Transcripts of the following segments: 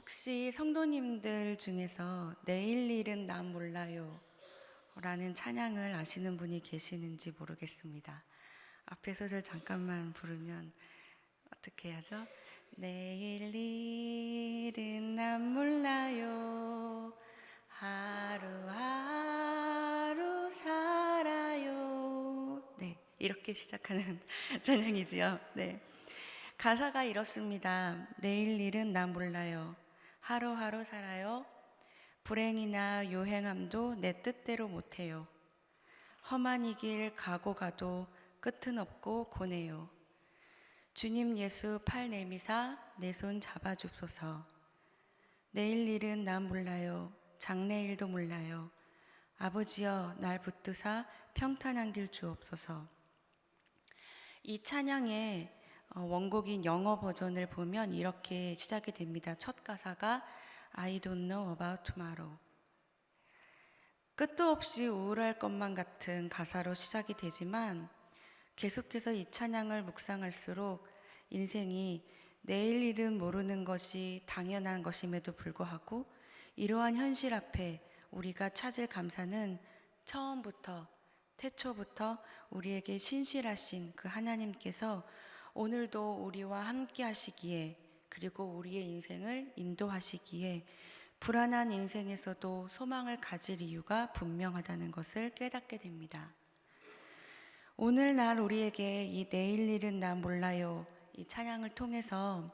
혹시 성도님들 중에서 내일 일은 난 몰라요 라는 찬양을 아시는 분이 계시는지 모르겠습니다. 앞에 소절 잠깐만 부르면 어떻게 해야죠? 내일 일은 난 몰라요, 하루하루 살아요. 네, 이렇게 시작하는 찬양이지요. 네, 가사가 이렇습니다. 내일 일은 난 몰라요, 하루하루 살아요. 불행이나 요행함도 내 뜻대로 못해요. 험한 이 길 가고 가도 끝은 없고 고네요. 주님 예수 팔 내미사 내 손 잡아줍소서. 내일 일은 난 몰라요, 장래일도 몰라요. 아버지여 날 붙드사 평탄한 길 주옵소서. 이 찬양의 원곡인 영어 버전을 보면 이렇게 시작이 됩니다. 첫 가사가 I don't know about tomorrow. 끝도 없이 우울할 것만 같은 가사로 시작이 되지만 계속해서 이 찬양을 묵상할수록 인생이 내일 일은 모르는 것이 당연한 것임에도 불구하고 이러한 현실 앞에 우리가 찾을 감사는 처음부터 태초부터 우리에게 신실하신 그 하나님께서 오늘도 우리와 함께 하시기에, 그리고 우리의 인생을 인도하시기에 불안한 인생에서도 소망을 가질 이유가 분명하다는 것을 깨닫게 됩니다. 오늘날 우리에게 이 내일 일은 난 몰라요 이 찬양을 통해서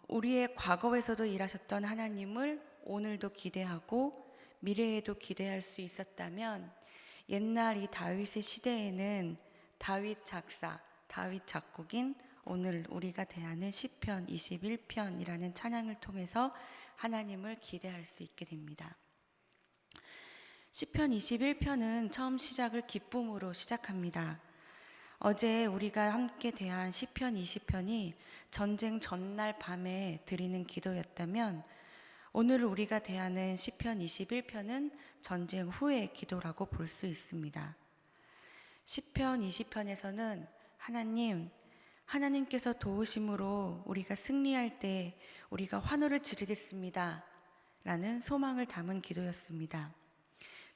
우리의 과거에서도 일하셨던 하나님을 오늘도 기대하고 미래에도 기대할 수 있었다면 옛날 이 다윗의 시대에는 다윗 작사, 다윗 작곡인 오늘 우리가 대하는 시편 21편이라는 찬양을 통해서 하나님을 기대할 수 있게 됩니다. 시편 21편은 처음 시작을 기쁨으로 시작합니다. 어제 우리가 함께 대한 시편 20편이 전쟁 전날 밤에 드리는 기도였다면 오늘 우리가 대하는 시편 21편은 전쟁 후의 기도라고 볼 수 있습니다. 시편 20편에서는 하나님께서 도우심으로 우리가 승리할 때 우리가 환호를 지르겠습니다 라는 소망을 담은 기도였습니다.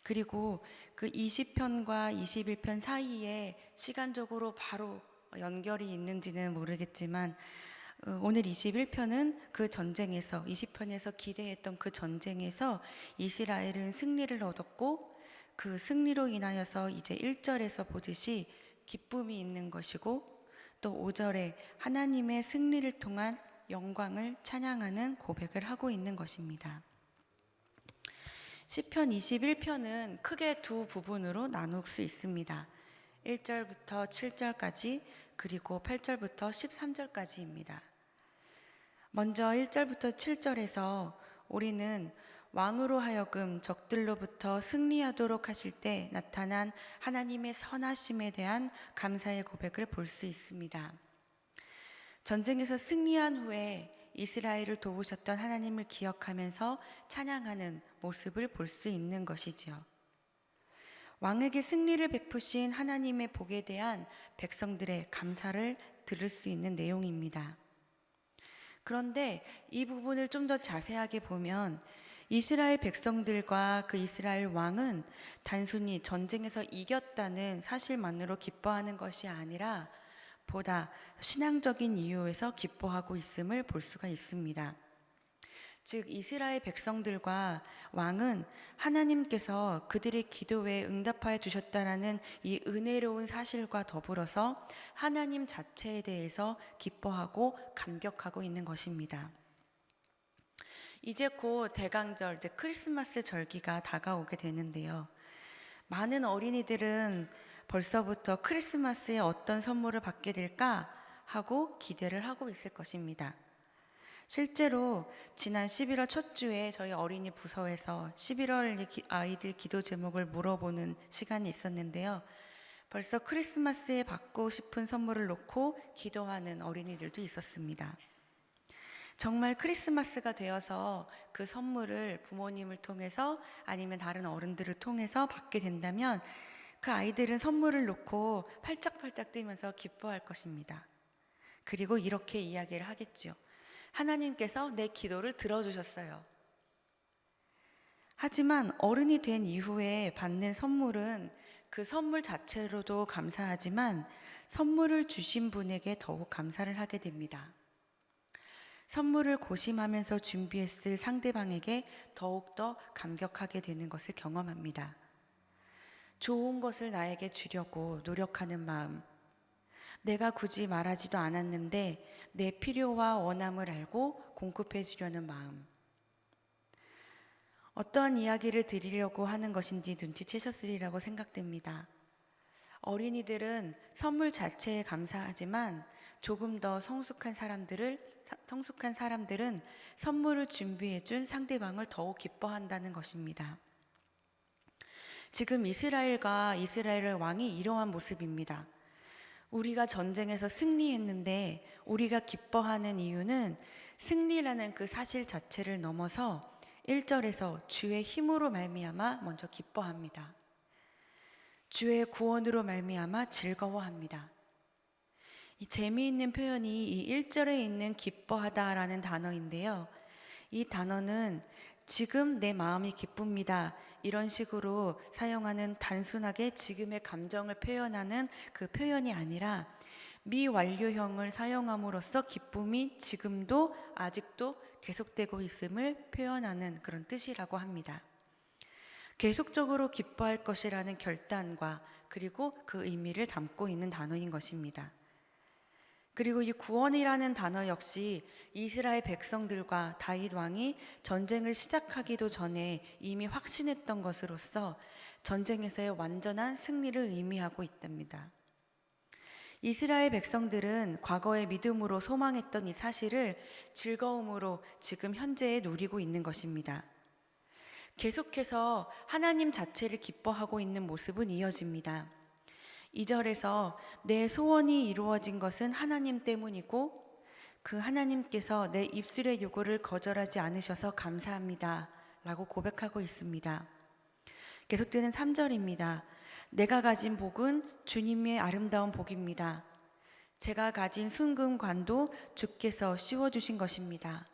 그리고 그 20편과 21편 사이에 시간적으로 바로 연결이 있는지는 모르겠지만 오늘 21편은 그 전쟁에서, 20편에서 기대했던 그 전쟁에서 이스라엘은 승리를 얻었고 그 승리로 인하여서 이제 1절에서 보듯이 기쁨이 있는 것이고 또 5절에 하나님의 승리를 통한 영광을 찬양하는 고백을 하고 있는 것입니다. 시편 21편은 크게 두 부분으로 나눌 수 있습니다. 1절부터 7절까지 그리고 8절부터 13절까지입니다. 먼저 1절부터 7절에서 우리는 왕으로 하여금 적들로부터 승리하도록 하실 때 나타난 하나님의 선하심에 대한 감사의 고백을 볼 수 있습니다. 전쟁에서 승리한 후에 이스라엘을 도우셨던 하나님을 기억하면서 찬양하는 모습을 볼 수 있는 것이지요. 왕에게 승리를 베푸신 하나님의 복에 대한 백성들의 감사를 들을 수 있는 내용입니다. 그런데 이 부분을 좀 더 자세하게 보면 이스라엘 백성들과 그 이스라엘 왕은 단순히 전쟁에서 이겼다는 사실만으로 기뻐하는 것이 아니라 보다 신앙적인 이유에서 기뻐하고 있음을 볼 수가 있습니다. 즉 이스라엘 백성들과 왕은 하나님께서 그들의 기도에 응답하여 주셨다라는 이 은혜로운 사실과 더불어서 하나님 자체에 대해서 기뻐하고 감격하고 있는 것입니다. 이제 곧 대강절, 이제 크리스마스 절기가 다가오게 되는데요. 많은 어린이들은 벌써부터 크리스마스에 어떤 선물을 받게 될까 하고 기대를 하고 있을 것입니다. 실제로 지난 11월 첫 주에 저희 어린이 부서에서 11월 아이들 기도 제목을 물어보는 시간이 있었는데요. 벌써 크리스마스에 받고 싶은 선물을 놓고 기도하는 어린이들도 있었습니다. 정말 크리스마스가 되어서 그 선물을 부모님을 통해서 아니면 다른 어른들을 통해서 받게 된다면 그 아이들은 선물을 놓고 팔짝팔짝 뛰면서 기뻐할 것입니다. 그리고 이렇게 이야기를 하겠지요. 하나님께서 내 기도를 들어주셨어요. 하지만 어른이 된 이후에 받는 선물은 그 선물 자체로도 감사하지만 선물을 주신 분에게 더욱 감사를 하게 됩니다. 선물을 고심하면서 준비했을 상대방에게 더욱더 감격하게 되는 것을 경험합니다. 좋은 것을 나에게 주려고 노력하는 마음, 내가 굳이 말하지도 않았는데 내 필요와 원함을 알고 공급해 주려는 마음, 어떠한 이야기를 드리려고 하는 것인지 눈치채셨으리라고 생각됩니다. 어린이들은 선물 자체에 감사하지만 조금 더 성숙한 사람들은 선물을 준비해 준 상대방을 더욱 기뻐한다는 것입니다. 지금 이스라엘과 이스라엘의 왕이 이러한 모습입니다. 우리가 전쟁에서 승리했는데 우리가 기뻐하는 이유는 승리라는 그 사실 자체를 넘어서 1절에서 주의 힘으로 말미암아 먼저 기뻐합니다. 주의 구원으로 말미암아 즐거워합니다. 이 재미있는 표현이 이 1절에 있는 기뻐하다라는 단어인데요. 이 단어는 지금 내 마음이 기쁩니다. 이런 식으로 사용하는 단순하게 지금의 감정을 표현하는 그 표현이 아니라 미완료형을 사용함으로써 기쁨이 지금도 아직도 계속되고 있음을 표현하는 그런 뜻이라고 합니다. 계속적으로 기뻐할 것이라는 결단과 그리고 그 의미를 담고 있는 단어인 것입니다. 그리고 이 구원이라는 단어 역시 이스라엘 백성들과 다윗 왕이 전쟁을 시작하기도 전에 이미 확신했던 것으로서 전쟁에서의 완전한 승리를 의미하고 있답니다. 이스라엘 백성들은 과거의 믿음으로 소망했던 이 사실을 즐거움으로 지금 현재에 누리고 있는 것입니다. 계속해서 하나님 자체를 기뻐하고 있는 모습은 이어집니다. 2절에서 내 소원이 이루어진 것은 하나님 때문이고 그 하나님께서 내 입술의 요구를 거절하지 않으셔서 감사합니다 라고 고백하고 있습니다. 계속되는 3절입니다. 내가 가진 복은 주님의 아름다운 복입니다. 제가 가진 순금관도 주께서 씌워주신 것입니다.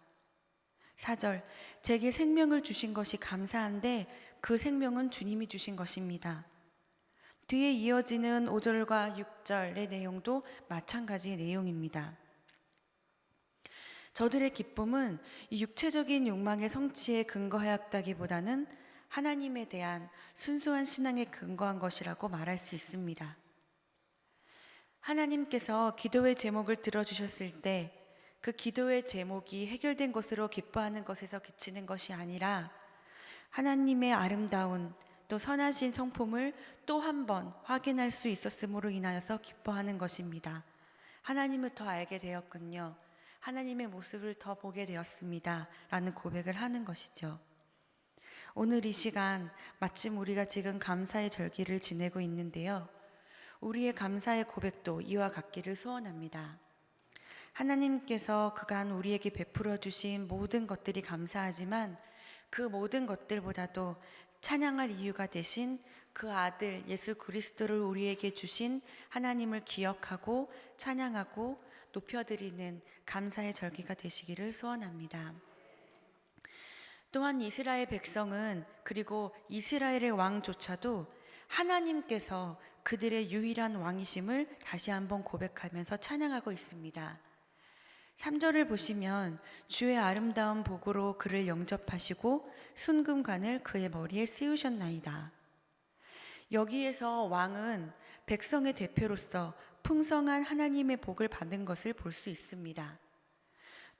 4절, 제게 생명을 주신 것이 감사한데 그 생명은 주님이 주신 것입니다. 뒤에 이어지는 5절과 6절의 내용도 마찬가지의 내용입니다. 저들의 기쁨은 이 육체적인 욕망의 성취에 근거하였다기보다는 하나님에 대한 순수한 신앙에 근거한 것이라고 말할 수 있습니다. 하나님께서 기도의 제목을 들어주셨을 때 그 기도의 제목이 해결된 것으로 기뻐하는 것에서 그치는 것이 아니라 하나님의 아름다운 또 선하신 성품을 또 한 번 확인할 수 있었음으로 인하여서 기뻐하는 것입니다. 하나님을 더 알게 되었군요. 하나님의 모습을 더 보게 되었습니다. 라는 고백을 하는 것이죠. 오늘 이 시간 마침 우리가 지금 감사의 절기를 지내고 있는데요. 우리의 감사의 고백도 이와 같기를 소원합니다. 하나님께서 그간 우리에게 베풀어 주신 모든 것들이 감사하지만 그 모든 것들보다도 찬양할 이유가 되신 그 아들 예수 그리스도를 우리에게 주신 하나님을 기억하고 찬양하고 높여드리는 감사의 절기가 되시기를 소원합니다. 또한 이스라엘 백성은 그리고 이스라엘의 왕조차도 하나님께서 그들의 유일한 왕이심을 다시 한번 고백하면서 찬양하고 있습니다. 3절을 보시면 주의 아름다운 복으로 그를 영접하시고 순금관을 그의 머리에 씌우셨나이다. 여기에서 왕은 백성의 대표로서 풍성한 하나님의 복을 받은 것을 볼 수 있습니다.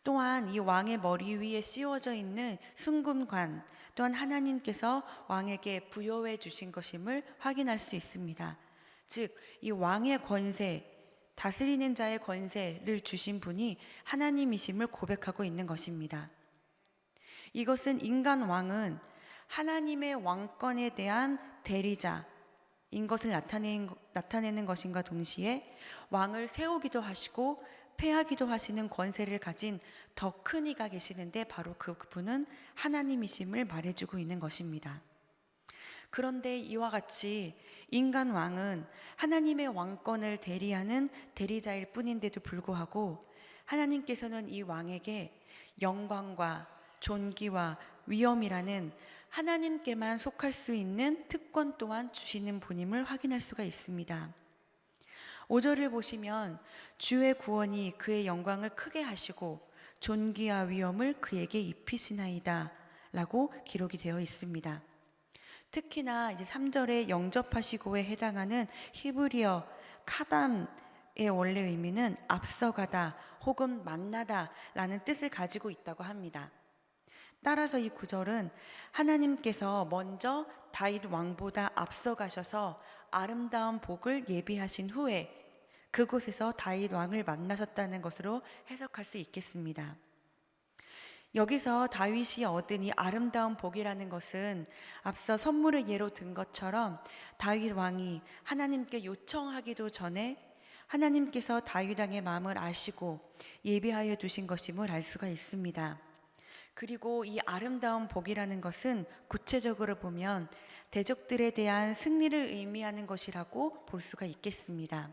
또한 이 왕의 머리 위에 씌워져 있는 순금관 또한 하나님께서 왕에게 부여해 주신 것임을 확인할 수 있습니다. 즉, 이 왕의 권세, 다스리는 자의 권세를 주신 분이 하나님이심을 고백하고 있는 것입니다. 이것은 인간 왕은 하나님의 왕권에 대한 대리자인 것을 나타내는 것인가 동시에 왕을 세우기도 하시고 패하기도 하시는 권세를 가진 더 큰 이가 계시는데 바로 그분은 하나님이심을 말해주고 있는 것입니다. 그런데 이와 같이 인간 왕은 하나님의 왕권을 대리하는 대리자일 뿐인데도 불구하고 하나님께서는 이 왕에게 영광과 존귀와 위엄이라는 하나님께만 속할 수 있는 특권 또한 주시는 분임을 확인할 수가 있습니다. 5절을 보시면 주의 구원이 그의 영광을 크게 하시고 존귀와 위엄을 그에게 입히시나이다 라고 기록이 되어 있습니다. 특히나 이제 3절에 영접하시고에 해당하는 히브리어 카담의 원래 의미는 앞서가다 혹은 만나다 라는 뜻을 가지고 있다고 합니다. 따라서 이 구절은 하나님께서 먼저 다윗 왕보다 앞서가셔서 아름다운 복을 예비하신 후에 그곳에서 다윗 왕을 만나셨다는 것으로 해석할 수 있겠습니다. 여기서 다윗이 얻은 이 아름다운 복이라는 것은 앞서 선물의 예로 든 것처럼 다윗 왕이 하나님께 요청하기도 전에 하나님께서 다윗 왕의 마음을 아시고 예비하여 두신 것임을 알 수가 있습니다. 그리고 이 아름다운 복이라는 것은 구체적으로 보면 대적들에 대한 승리를 의미하는 것이라고 볼 수가 있겠습니다.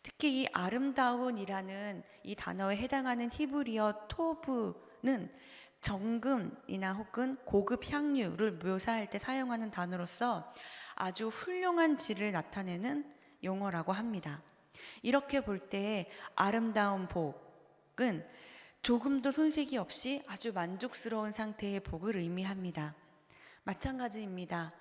특히 이 아름다운이라는 이 단어에 해당하는 히브리어 토브는 정금이나 혹은 고급 향유를 묘사할 때 사용하는 단어로서 아주 훌륭한 질을 나타내는 용어라고 합니다. 이렇게 볼 때 아름다운 복은 조금도 손색이 없이 아주 만족스러운 상태의 복을 의미합니다. 마찬가지입니다.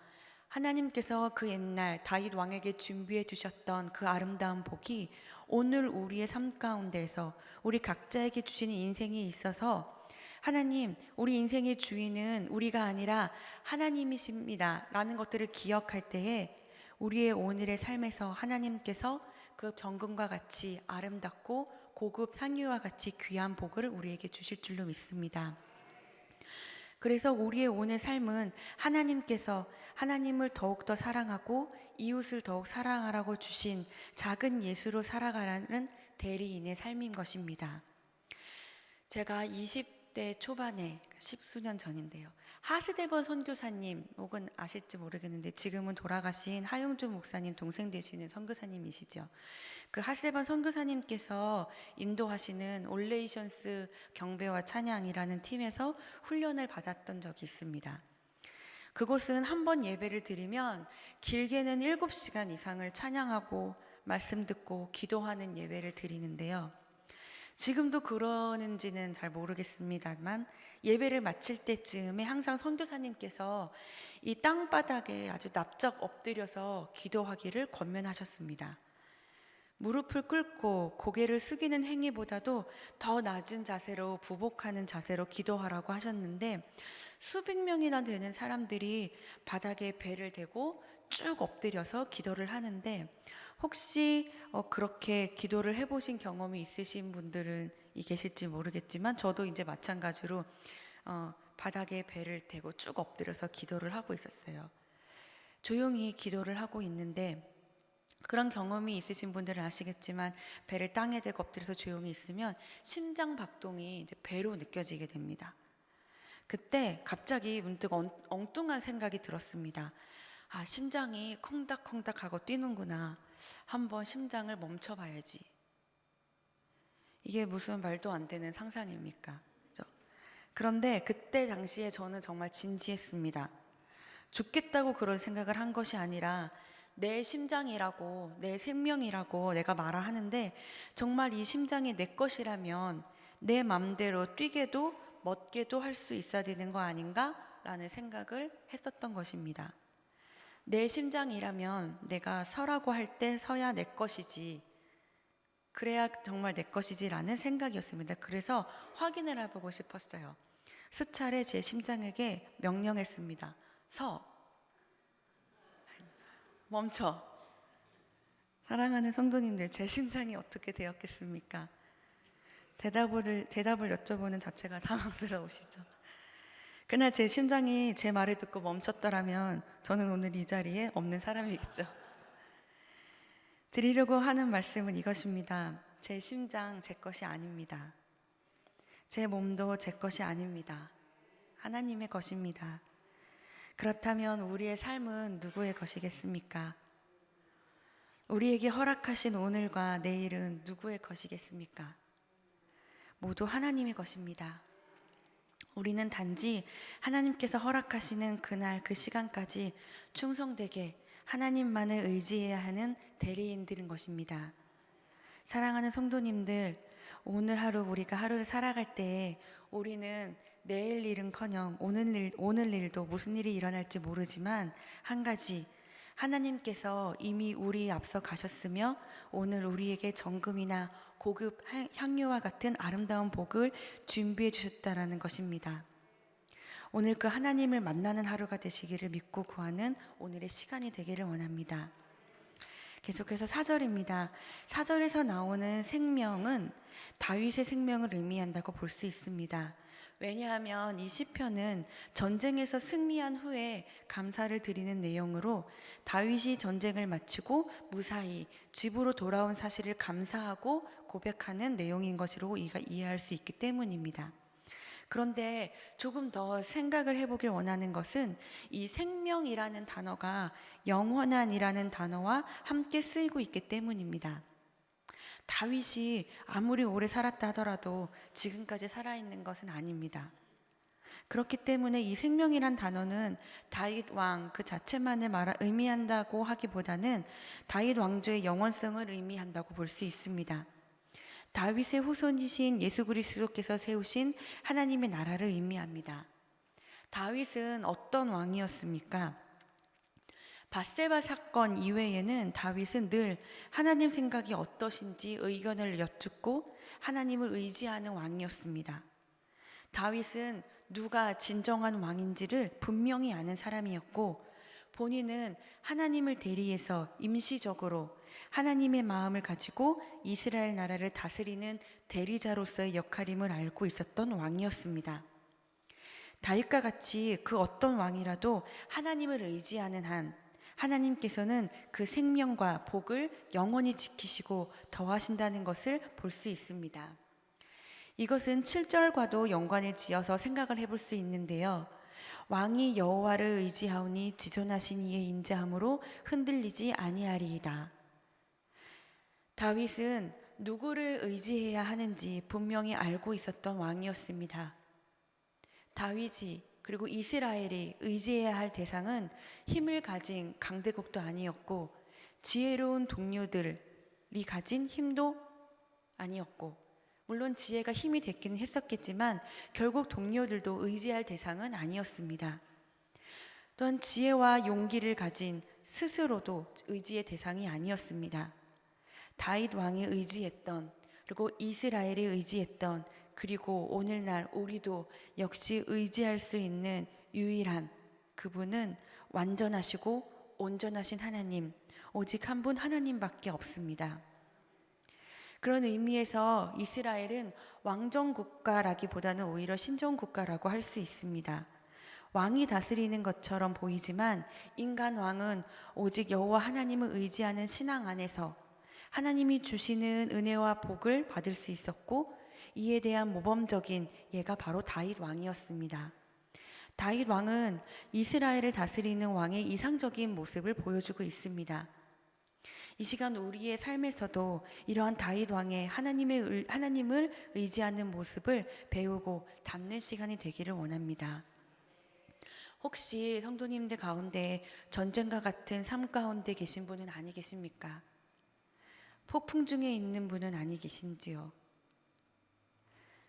하나님께서 그 옛날 다윗 왕에게 준비해 두셨던 그 아름다운 복이 오늘 우리의 삶 가운데서 우리 각자에게 주시는 인생에 있어서 하나님, 우리 인생의 주인은 우리가 아니라 하나님이십니다 라는 것들을 기억할 때에 우리의 오늘의 삶에서 하나님께서 그 정금과 같이 아름답고 고급 향유와 같이 귀한 복을 우리에게 주실 줄로 믿습니다. 그래서 우리의 오늘 삶은 하나님께서 하나님을 더욱더 사랑하고 이웃을 더욱 사랑하라고 주신 작은 예수로 살아가라는 대리인의 삶인 것입니다. 제가 20대 초반에 10수년 전인데요. 하스데번 선교사님 혹은 아실지 모르겠는데 지금은 돌아가신 하용준 목사님 동생 되시는 선교사님이시죠. 그 하스데번 선교사님께서 인도하시는 올레이션스 경배와 찬양이라는 팀에서 훈련을 받았던 적이 있습니다. 그곳은 한 번 예배를 드리면 길게는 7시간 이상을 찬양하고 말씀 듣고 기도하는 예배를 드리는데요. 지금도 그러는지는 잘 모르겠습니다만 예배를 마칠 때쯤에 항상 선교사님께서 이 땅바닥에 아주 납작 엎드려서 기도하기를 권면하셨습니다. 무릎을 꿇고 고개를 숙이는 행위보다도 더 낮은 자세로 부복하는 자세로 기도하라고 하셨는데 수백 명이나 되는 사람들이 바닥에 배를 대고 쭉 엎드려서 기도를 하는데 혹시 그렇게 기도를 해보신 경험이 있으신 분들은 계실지 모르겠지만 저도 이제 마찬가지로 바닥에 배를 대고 쭉 엎드려서 기도를 하고 있었어요. 조용히 기도를 하고 있는데 그런 경험이 있으신 분들은 아시겠지만 배를 땅에 대고 엎드려서 조용히 있으면 심장 박동이 이제 배로 느껴지게 됩니다. 그때 갑자기 문득 엉뚱한 생각이 들었습니다. 아, 심장이 콩닥콩닥하고 뛰는구나. 한번 심장을 멈춰봐야지. 이게 무슨 말도 안 되는 상상입니까? 그죠? 그런데 그때 당시에 저는 정말 진지했습니다. 죽겠다고 그런 생각을 한 것이 아니라 내 심장이라고, 내 생명이라고 내가 말을 하는데 정말 이 심장이 내 것이라면 내 맘대로 뛰게도 멎게도 할 수 있어야 되는 거 아닌가? 라는 생각을 했었던 것입니다. 내 심장이라면 내가 서라고 할 때 서야 내 것이지, 그래야 정말 내 것이지 라는 생각이었습니다. 그래서 확인을 해보고 싶었어요. 수차례 제 심장에게 명령했습니다. 서! 멈춰! 사랑하는 성도님들, 제 심장이 어떻게 되었겠습니까? 대답을 여쭤보는 자체가 당황스러우시죠? 그날 제 심장이 제 말을 듣고 멈췄더라면 저는 오늘 이 자리에 없는 사람이겠죠. 드리려고 하는 말씀은 이것입니다. 제 심장 제 것이 아닙니다. 제 몸도 제 것이 아닙니다. 하나님의 것입니다. 그렇다면 우리의 삶은 누구의 것이겠습니까? 우리에게 허락하신 오늘과 내일은 누구의 것이겠습니까? 모두 하나님의 것입니다. 우리는 단지 하나님께서 허락하시는 그날 그 시간까지 충성되게 하나님만을 의지해야 하는 대리인들인 것입니다. 사랑하는 성도님들, 오늘 하루 우리가 하루를 살아갈 때에 우리는 내일 일은커녕 오늘 일도 무슨 일이 일어날지 모르지만 한 가지, 하나님께서 이미 우리 앞서 가셨으며 오늘 우리에게 정금이나 고급 향유와 같은 아름다운 복을 준비해 주셨다라는 것입니다. 오늘 그 하나님을 만나는 하루가 되시기를 믿고 구하는 오늘의 시간이 되기를 원합니다. 계속해서 4절입니다. 4절에서 나오는 생명은 다윗의 생명을 의미한다고 볼 수 있습니다. 왜냐하면 이 시편은 전쟁에서 승리한 후에 감사를 드리는 내용으로 다윗이 전쟁을 마치고 무사히 집으로 돌아온 사실을 감사하고 고백하는 내용인 것으로 이해할 수 있기 때문입니다. 그런데 조금 더 생각을 해보길 원하는 것은 이 생명이라는 단어가 영원한이라는 단어와 함께 쓰이고 있기 때문입니다. 다윗이 아무리 오래 살았다 하더라도 지금까지 살아있는 것은 아닙니다. 그렇기 때문에 이 생명이란 단어는 다윗 왕 그 자체만을 의미한다고 하기보다는 다윗 왕조의 영원성을 의미한다고 볼 수 있습니다. 다윗의 후손이신 예수 그리스도께서 세우신 하나님의 나라를 의미합니다. 다윗은 어떤 왕이었습니까? 밧세바 사건 이외에는 다윗은 늘 하나님 생각이 어떠신지 의견을 여쭙고 하나님을 의지하는 왕이었습니다. 다윗은 누가 진정한 왕인지를 분명히 아는 사람이었고 본인은 하나님을 대리해서 임시적으로 하나님의 마음을 가지고 이스라엘 나라를 다스리는 대리자로서의 역할임을 알고 있었던 왕이었습니다. 다윗과 같이 그 어떤 왕이라도 하나님을 의지하는 한 하나님께서는 그 생명과 복을 영원히 지키시고 더하신다는 것을 볼 수 있습니다. 이것은 7절과도 연관을 지어서 생각을 해볼 수 있는데요. 왕이 여호와를 의지하오니 지존하신 이의 인자함으로 흔들리지 아니하리이다. 다윗은 누구를 의지해야 하는지 분명히 알고 있었던 왕이었습니다. 다윗이 그리고 이스라엘이 의지해야 할 대상은 힘을 가진 강대국도 아니었고 지혜로운 동료들이 가진 힘도 아니었고 물론 지혜가 힘이 됐기는 했었겠지만 결국 동료들도 의지할 대상은 아니었습니다. 또한 지혜와 용기를 가진 스스로도 의지의 대상이 아니었습니다. 다윗 왕이 의지했던 그리고 이스라엘이 의지했던 그리고 오늘날 우리도 역시 의지할 수 있는 유일한 그분은 완전하시고 온전하신 하나님, 오직 한 분 하나님밖에 없습니다. 그런 의미에서 이스라엘은 왕정국가라기보다는 오히려 신정국가라고 할 수 있습니다. 왕이 다스리는 것처럼 보이지만 인간 왕은 오직 여호와 하나님을 의지하는 신앙 안에서 하나님이 주시는 은혜와 복을 받을 수 있었고 이에 대한 모범적인 예가 바로 다윗 왕이었습니다. 다윗 왕은 이스라엘을 다스리는 왕의 이상적인 모습을 보여주고 있습니다. 이 시간 우리의 삶에서도 이러한 다윗 왕의 하나님을 의지하는 모습을 배우고 담는 시간이 되기를 원합니다. 혹시 성도님들 가운데 전쟁과 같은 삶 가운데 계신 분은 아니 계십니까? 폭풍 중에 있는 분은 아니 계신지요?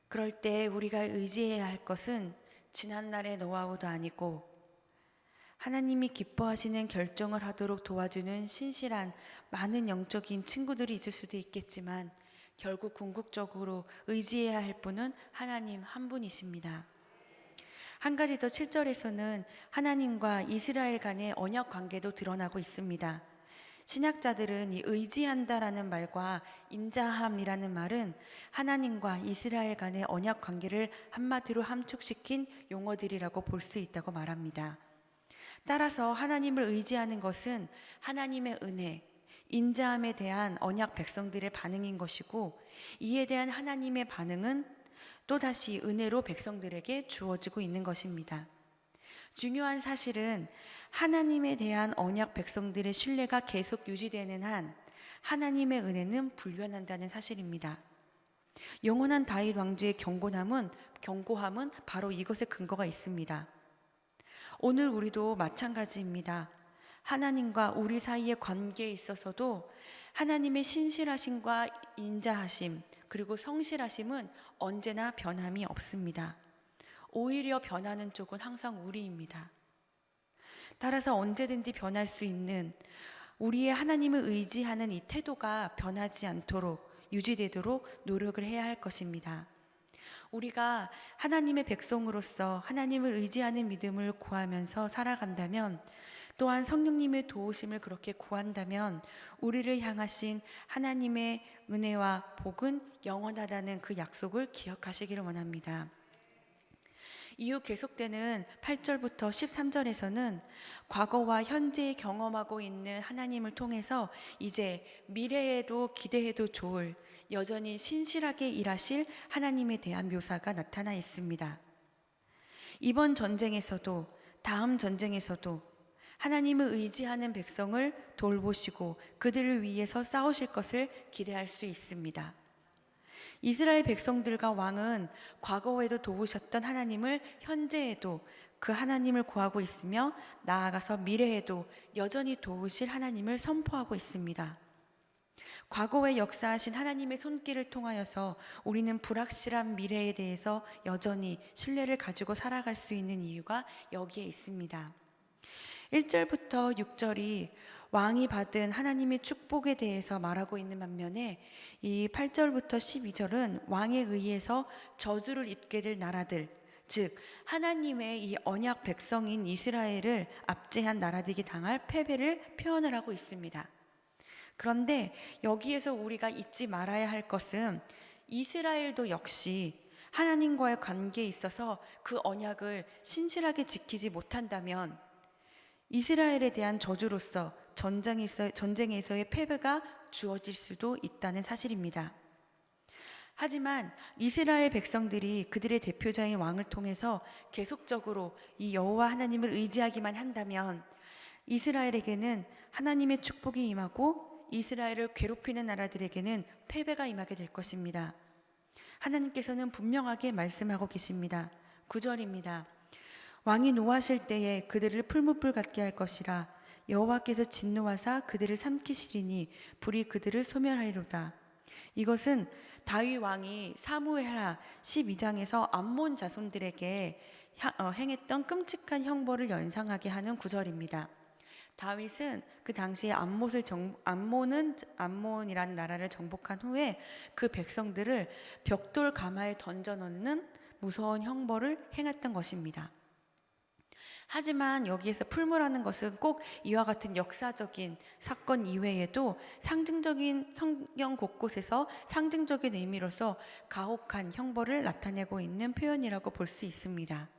그럴 때 우리가 의지해야 할 것은 지난날의 노하우도 아니고 하나님이 기뻐하시는 결정을 하도록 도와주는 신실한 많은 영적인 친구들이 있을 수도 있겠지만 결국 궁극적으로 의지해야 할 분은 하나님 한 분이십니다. 한 가지 더 7절에서는 하나님과 이스라엘 간의 언약 관계도 드러나고 있습니다. 신약자들은 이 의지한다라는 말과 인자함이라는 말은 하나님과 이스라엘 간의 언약 관계를 한마디로 함축시킨 용어들이라고 볼 수 있다고 말합니다. 따라서 하나님을 의지하는 것은 하나님의 은혜, 인자함에 대한 언약 백성들의 반응인 것이고 이에 대한 하나님의 반응은 또다시 은혜로 백성들에게 주어지고 있는 것입니다. 중요한 사실은 하나님에 대한 언약 백성들의 신뢰가 계속 유지되는 한 하나님의 은혜는 불변한다는 사실입니다. 영원한 다윗 왕조의 견고함은 바로 이것에 근거가 있습니다. 오늘 우리도 마찬가지입니다. 하나님과 우리 사이의 관계에 있어서도 하나님의 신실하심과 인자하심 그리고 성실하심은 언제나 변함이 없습니다. 오히려 변하는 쪽은 항상 우리입니다. 따라서 언제든지 변할 수 있는 우리의 하나님을 의지하는 이 태도가 변하지 않도록 유지되도록 노력을 해야 할 것입니다. 우리가 하나님의 백성으로서 하나님을 의지하는 믿음을 구하면서 살아간다면, 또한 성령님의 도우심을 그렇게 구한다면 우리를 향하신 하나님의 은혜와 복은 영원하다는 그 약속을 기억하시기를 원합니다. 이후 계속되는 8절부터 13절에서는 과거와 현재에 경험하고 있는 하나님을 통해서 이제 미래에도 기대해도 좋을, 여전히 신실하게 일하실 하나님에 대한 묘사가 나타나 있습니다. 이번 전쟁에서도 다음 전쟁에서도 하나님을 의지하는 백성을 돌보시고 그들을 위해서 싸우실 것을 기대할 수 있습니다. 이스라엘 백성들과 왕은 과거에도 도우셨던 하나님을 현재에도 그 하나님을 구하고 있으며, 나아가서 미래에도 여전히 도우실 하나님을 선포하고 있습니다. 과거에 역사하신 하나님의 손길을 통하여서 우리는 불확실한 미래에 대해서 여전히 신뢰를 가지고 살아갈 수 있는 이유가 여기에 있습니다. 1절부터 6절이 왕이 받은 하나님의 축복에 대해서 말하고 있는 반면에, 이 8절부터 12절은 왕에 의해서 저주를 입게 될 나라들, 즉 하나님의 이 언약 백성인 이스라엘을 압제한 나라들이 당할 패배를 표현을 하고 있습니다. 그런데 여기에서 우리가 잊지 말아야 할 것은, 이스라엘도 역시 하나님과의 관계에 있어서 그 언약을 신실하게 지키지 못한다면 이스라엘에 대한 저주로서 전쟁에서의 패배가 주어질 수도 있다는 사실입니다. 하지만 이스라엘 백성들이 그들의 대표자인 왕을 통해서 계속적으로 이 여호와 하나님을 의지하기만 한다면 이스라엘에게는 하나님의 축복이 임하고 이스라엘을 괴롭히는 나라들에게는 패배가 임하게 될 것입니다. 하나님께서는 분명하게 말씀하고 계십니다. 9절입니다. 왕이 노하실 때에 그들을 풀무불 같게 할 것이라. 여호와께서 진노하사 그들을 삼키시리니 불이 그들을 소멸하리로다. 이것은 다윗 왕이 사무엘하 12장에서 암몬 자손들에게 행했던 끔찍한 형벌을 연상하게 하는 구절입니다. 다윗은 그 당시에 암몬이라는 나라를 정복한 후에 그 백성들을 벽돌 가마에 던져 넣는 무서운 형벌을 행했던 것입니다. 하지만 여기에서 풀무라는 것은 꼭 이와 같은 역사적인 사건 이외에도 상징적인, 성경 곳곳에서 상징적인 의미로서 가혹한 형벌을 나타내고 있는 표현이라고 볼 수 있습니다.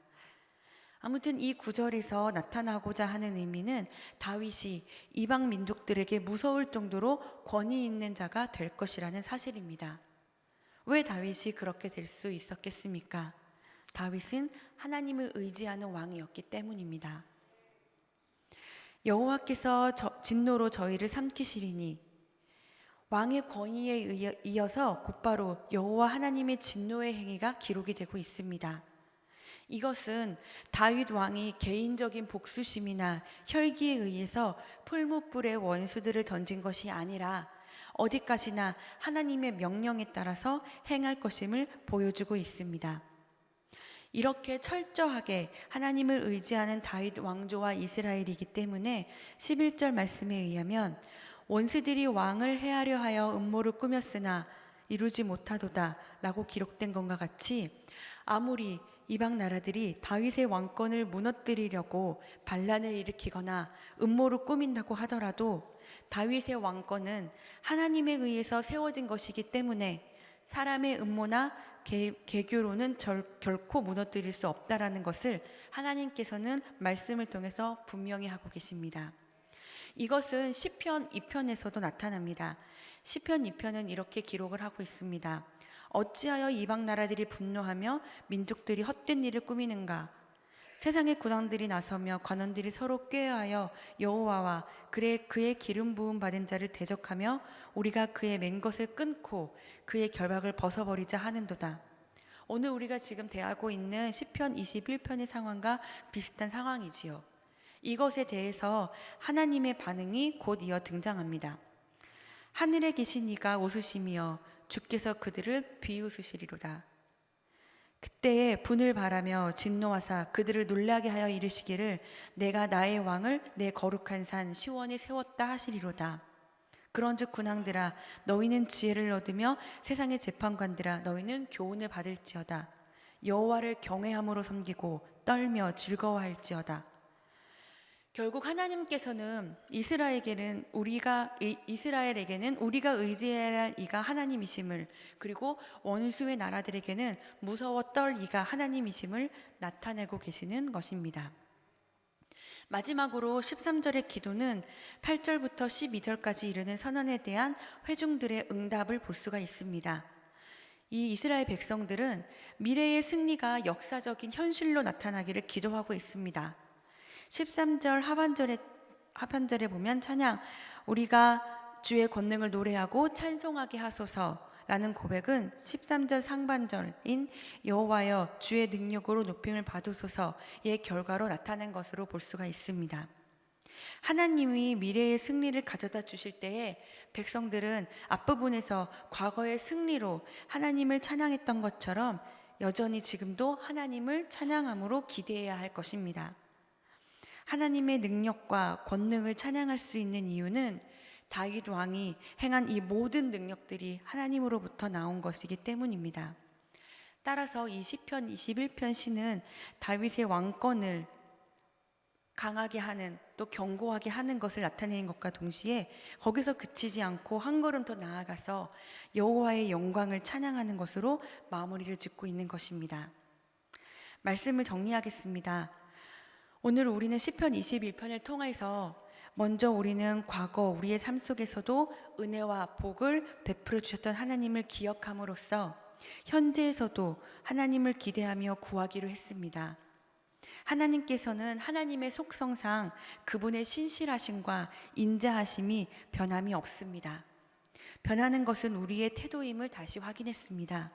아무튼 이 구절에서 나타나고자 하는 의미는 다윗이 이방 민족들에게 무서울 정도로 권위 있는 자가 될 것이라는 사실입니다. 왜 다윗이 그렇게 될 수 있었겠습니까? 다윗은 하나님을 의지하는 왕이었기 때문입니다. 여호와께서 진노로 저희를 삼키시리니, 왕의 권위에 이어서 곧바로 여호와 하나님의 진노의 행위가 기록이 되고 있습니다. 이것은 다윗 왕이 개인적인 복수심이나 혈기에 의해서 풀무불에 원수들을 던진 것이 아니라 어디까지나 하나님의 명령에 따라서 행할 것임을 보여주고 있습니다. 이렇게 철저하게 하나님을 의지하는 다윗 왕조와 이스라엘이기 때문에 11절 말씀에 의하면 원수들이 왕을 해하려 하여 음모를 꾸몄으나 이루지 못하도다 라고 기록된 것과 같이, 아무리 이방 나라들이 다윗의 왕권을 무너뜨리려고 반란을 일으키거나 음모를 꾸민다고 하더라도 다윗의 왕권은 하나님에 의해서 세워진 것이기 때문에 사람의 음모나 개교로는 결코 무너뜨릴 수 없다라는 것을 하나님께서는 말씀을 통해서 분명히 하고 계십니다. 이것은 시편 2편에서도 나타납니다. 시편 2편은 이렇게 기록을 하고 있습니다. 어찌하여 이방 나라들이 분노하며 민족들이 헛된 일을 꾸미는가? 세상의 군왕들이 나서며 관원들이 서로 꾀하여 여호와와 그의 기름 부음 받은 자를 대적하며 우리가 그의 맨 것을 끊고 그의 결박을 벗어버리자 하는도다. 오늘 우리가 지금 대하고 있는 시편 21편의 상황과 비슷한 상황이지요. 이것에 대해서 하나님의 반응이 곧 이어 등장합니다. 하늘에 계신 이가 웃으시며 주께서 그들을 비웃으시리로다. 그때에 분을 바라며 진노하사 그들을 놀라게 하여 이르시기를 내가 나의 왕을 내 거룩한 산 시온에 세웠다 하시리로다. 그런즉 군왕들아 너희는 지혜를 얻으며 세상의 재판관들아 너희는 교훈을 받을지어다. 여호와를 경외함으로 섬기고 떨며 즐거워할지어다. 결국 하나님께서는 이스라엘에게는 우리가 의지해야 할 이가 하나님이심을, 그리고 원수의 나라들에게는 무서워 떨 이가 하나님이심을 나타내고 계시는 것입니다. 마지막으로 13절의 기도는 8절부터 12절까지 이르는 선언에 대한 회중들의 응답을 볼 수가 있습니다. 이 이스라엘 백성들은 미래의 승리가 역사적인 현실로 나타나기를 기도하고 있습니다. 13절 하반절에 보면 찬양, 우리가 주의 권능을 노래하고 찬송하게 하소서라는 고백은 13절 상반절인 여호와여 주의 능력으로 높임을 받으소서의 결과로 나타난 것으로 볼 수가 있습니다. 하나님이 미래의 승리를 가져다 주실 때에 백성들은 앞부분에서 과거의 승리로 하나님을 찬양했던 것처럼 여전히 지금도 하나님을 찬양함으로 기대해야 할 것입니다. 하나님의 능력과 권능을 찬양할 수 있는 이유는 다윗 왕이 행한 이 모든 능력들이 하나님으로부터 나온 것이기 때문입니다. 따라서 이 시편 21편 시는 다윗의 왕권을 강하게 하는, 또 견고하게 하는 것을 나타내는 것과 동시에 거기서 그치지 않고 한 걸음 더 나아가서 여호와의 영광을 찬양하는 것으로 마무리를 짓고 있는 것입니다. 말씀을 정리하겠습니다. 오늘 우리는 시편 21편을 통해서 먼저 우리는 과거 우리의 삶 속에서도 은혜와 복을 베풀어 주셨던 하나님을 기억함으로써 현재에서도 하나님을 기대하며 구하기로 했습니다. 하나님께서는 하나님의 속성상 그분의 신실하심과 인자하심이 변함이 없습니다. 변하는 것은 우리의 태도임을 다시 확인했습니다.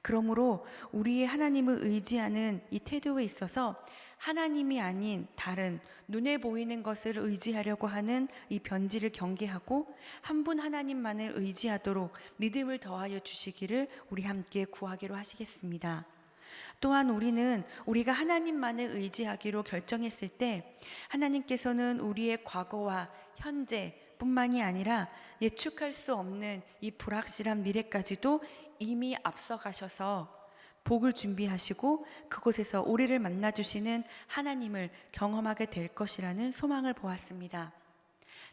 그러므로 우리의 하나님을 의지하는 이 태도에 있어서 하나님이 아닌 다른 눈에 보이는 것을 의지하려고 하는 이 변질을 경계하고 한 분 하나님만을 의지하도록 믿음을 더하여 주시기를 우리 함께 구하기로 하시겠습니다. 또한 우리가 하나님만을 의지하기로 결정했을 때 하나님께서는 우리의 과거와 현재 뿐만이 아니라 예측할 수 없는 이 불확실한 미래까지도 이미 앞서가셔서 복을 준비하시고 그곳에서 우리를 만나주시는 하나님을 경험하게 될 것이라는 소망을 보았습니다.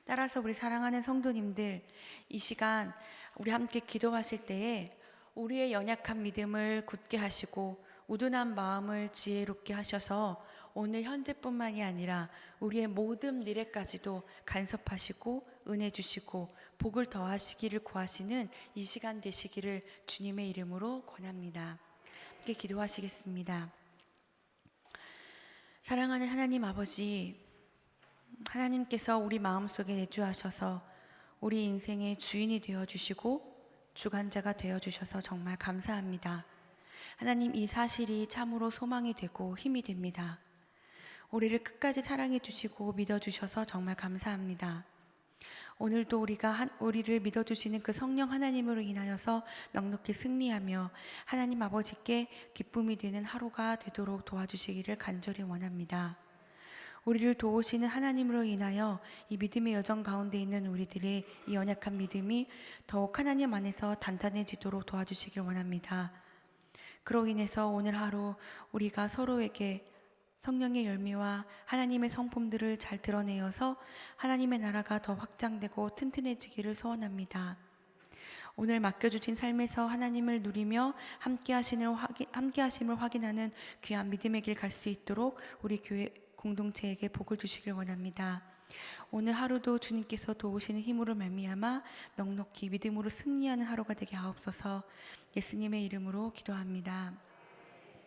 따라서 우리 사랑하는 성도님들, 이 시간 우리 함께 기도하실 때에 우리의 연약한 믿음을 굳게 하시고 우둔한 마음을 지혜롭게 하셔서 오늘 현재뿐만이 아니라 우리의 모든 미래까지도 간섭하시고 은혜 주시고 복을 더하시기를 구하시는 이 시간 되시기를 주님의 이름으로 권합니다. 함께 기도하시겠습니다. 사랑하는 하나님 아버지, 하나님께서 우리 마음속에 내주하셔서 우리 인생의 주인이 되어주시고 주관자가 되어주셔서 정말 감사합니다. 하나님, 이 사실이 참으로 소망이 되고 힘이 됩니다. 우리를 끝까지 사랑해 주시고 믿어주셔서 정말 감사합니다. 오늘도 우리를 믿어주시는 그 성령 하나님으로 인하여서 넉넉히 승리하며 하나님 아버지께 기쁨이 되는 하루가 되도록 도와주시기를 간절히 원합니다. 우리를 도우시는 하나님으로 인하여 이 믿음의 여정 가운데 있는 우리들의 이 연약한 믿음이 더욱 하나님 안에서 단단해지도록 도와주시길 원합니다. 그로 인해서 오늘 하루 우리가 서로에게 성령의 열매와 하나님의 성품들을 잘 드러내어서 하나님의 나라가 더 확장되고 튼튼해지기를 소원합니다. 오늘 맡겨주신 삶에서 하나님을 누리며 함께하심을 확인하는 귀한 믿음의 길 갈 수 있도록 우리 교회 공동체에게 복을 주시길 원합니다. 오늘 하루도 주님께서 도우시는 힘으로 말미암아 넉넉히 믿음으로 승리하는 하루가 되게 하옵소서. 예수님의 이름으로 기도합니다.